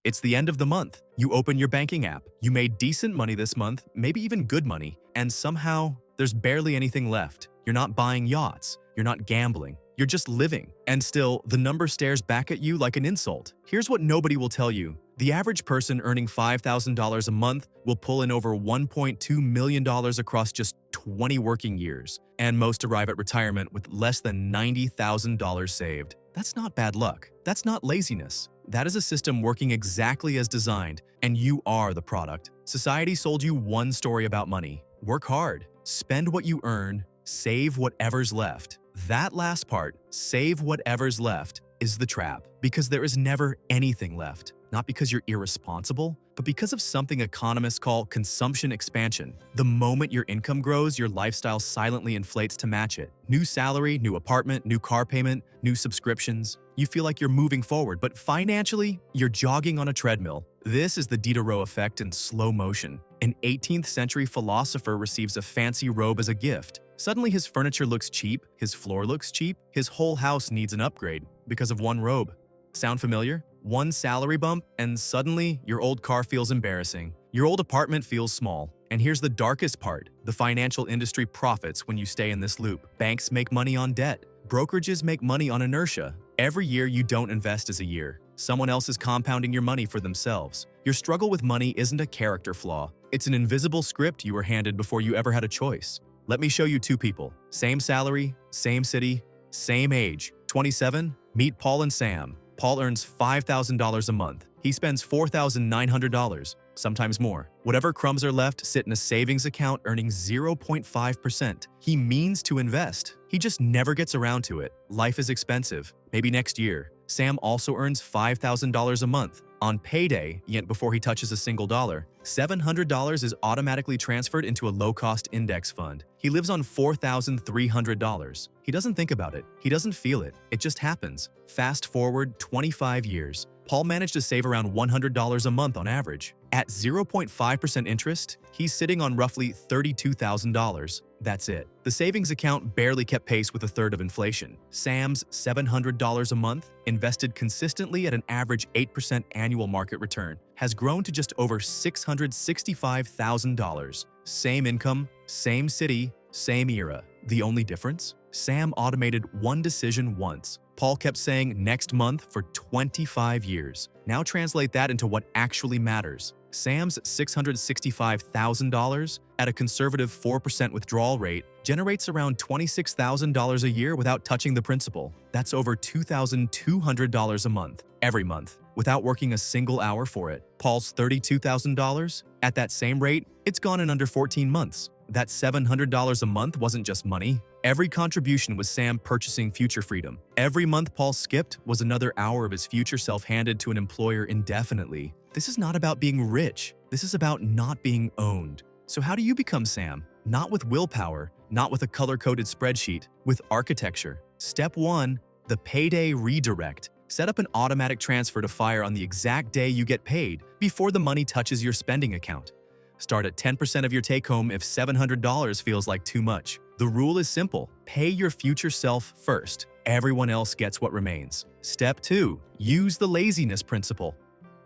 It's the end of the month. You open your banking app. You made decent money this month, maybe even good money, and somehow there's barely anything left. You're not buying yachts. You're not gambling. You're just living. And still, the number stares back at you like an insult. Here's what nobody will tell you. The average person earning $5,000 a month will pull in over $1.2 million across just 20 working years, and most arrive at retirement with less than $90,000 saved. That's not bad luck. That's not laziness. That is a system working exactly as designed, and you are the product. Society sold you one story about money. Work hard, spend what you earn, save whatever's left. That last part, save whatever's left, is the trap, because there is never anything left. Not because you're irresponsible, but because of something economists call consumption expansion. The moment your income grows, your lifestyle silently inflates to match it. New salary, new apartment, new car payment, new subscriptions. You feel like you're moving forward, but financially, you're jogging on a treadmill. This is the Diderot Effect in slow motion. An 18th century philosopher receives a fancy robe as a gift. Suddenly his furniture looks cheap, his floor looks cheap, his whole house needs an upgrade because of one robe. Sound familiar? One salary bump, and suddenly your old car feels embarrassing. Your old apartment feels small. And here's the darkest part. The financial industry profits when you stay in this loop. Banks make money on debt. Brokerages make money on inertia. Every year you don't invest is a year. Someone else is compounding your money for themselves. Your struggle with money isn't a character flaw. It's an invisible script you were handed before you ever had a choice. Let me show you two people. Same salary, same city, same age. 27, meet Paul and Sam. Paul earns $5,000 a month. He spends $4,900, sometimes more. Whatever crumbs are left sit in a savings account earning 0.5%. He means to invest. He just never gets around to it. Life is expensive. Maybe next year. Sam also earns $5,000 a month. On payday, yet before he touches a single dollar, $700 is automatically transferred into a low-cost index fund. He lives on $4,300. He doesn't think about it. He doesn't feel it. It just happens. Fast forward 25 years. Paul managed to save around $100 a month on average. At 0.5% interest, he's sitting on roughly $32,000. That's it. The savings account barely kept pace with a third of inflation. Sam's $700 a month, invested consistently at an average 8% annual market return, has grown to just over $665,000. Same income, same city, same era. The only difference? Sam automated one decision once. Paul kept saying next month for 25 years. Now translate that into what actually matters. Sam's $665,000 at a conservative 4% withdrawal rate generates around $26,000 a year without touching the principal. That's over $2,200 a month, every month, without working a single hour for it. Paul's $32,000? At that same rate, it's gone in under 14 months. That $700 a month wasn't just money. Every contribution was Sam purchasing future freedom. Every month Paul skipped was another hour of his future self handed to an employer indefinitely. This is not about being rich. This is about not being owned. So how do you become Sam? Not with willpower, not with a color-coded spreadsheet, with architecture. Step 1, the Payday Redirect. Set up an automatic transfer to fire on the exact day you get paid, before the money touches your spending account. Start at 10% of your take-home if $700 feels like too much. The rule is simple. Pay your future self first. Everyone else gets what remains. Step 2. Use the laziness principle.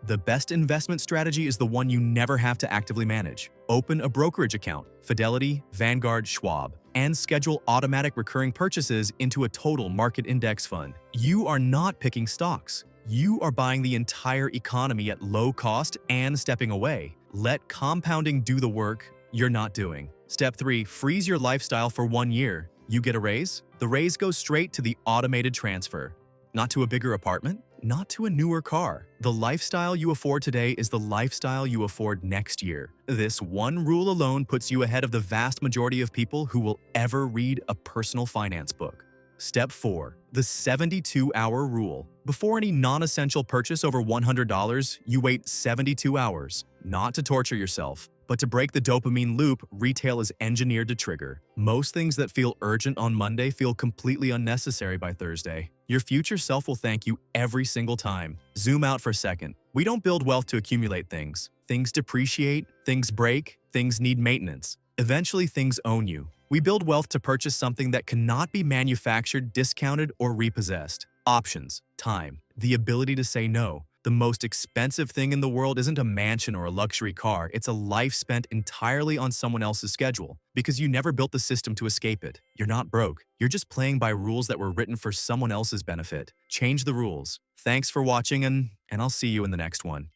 The best investment strategy is the one you never have to actively manage. Open a brokerage account, Fidelity, Vanguard, Schwab, and schedule automatic recurring purchases into a total market index fund. You are not picking stocks. You are buying the entire economy at low cost and stepping away. Let compounding do the work you're not doing. Step 3. Freeze your lifestyle for 1 year. You get a raise? The raise goes straight to the automated transfer. Not to a bigger apartment, not to a newer car. The lifestyle you afford today is the lifestyle you afford next year. This one rule alone puts you ahead of the vast majority of people who will ever read a personal finance book. Step 4. The 72-hour rule. Before any non-essential purchase over $100, you wait 72 hours. Not to torture yourself, but to break the dopamine loop retail is engineered to trigger. Most things that feel urgent on Monday feel completely unnecessary by Thursday. Your future self will thank you every single time. Zoom out for a second. We don't build wealth to accumulate things. Things depreciate, things break, things need maintenance. Eventually, things own you. We build wealth to purchase something that cannot be manufactured, discounted, or repossessed. Options, time, the ability to say no, The most expensive thing in the world isn't a mansion or a luxury car, it's a life spent entirely on someone else's schedule, because you never built the system to escape it. You're not broke. You're just playing by rules that were written for someone else's benefit. Change the rules. Thanks for watching, and I'll see you in the next one.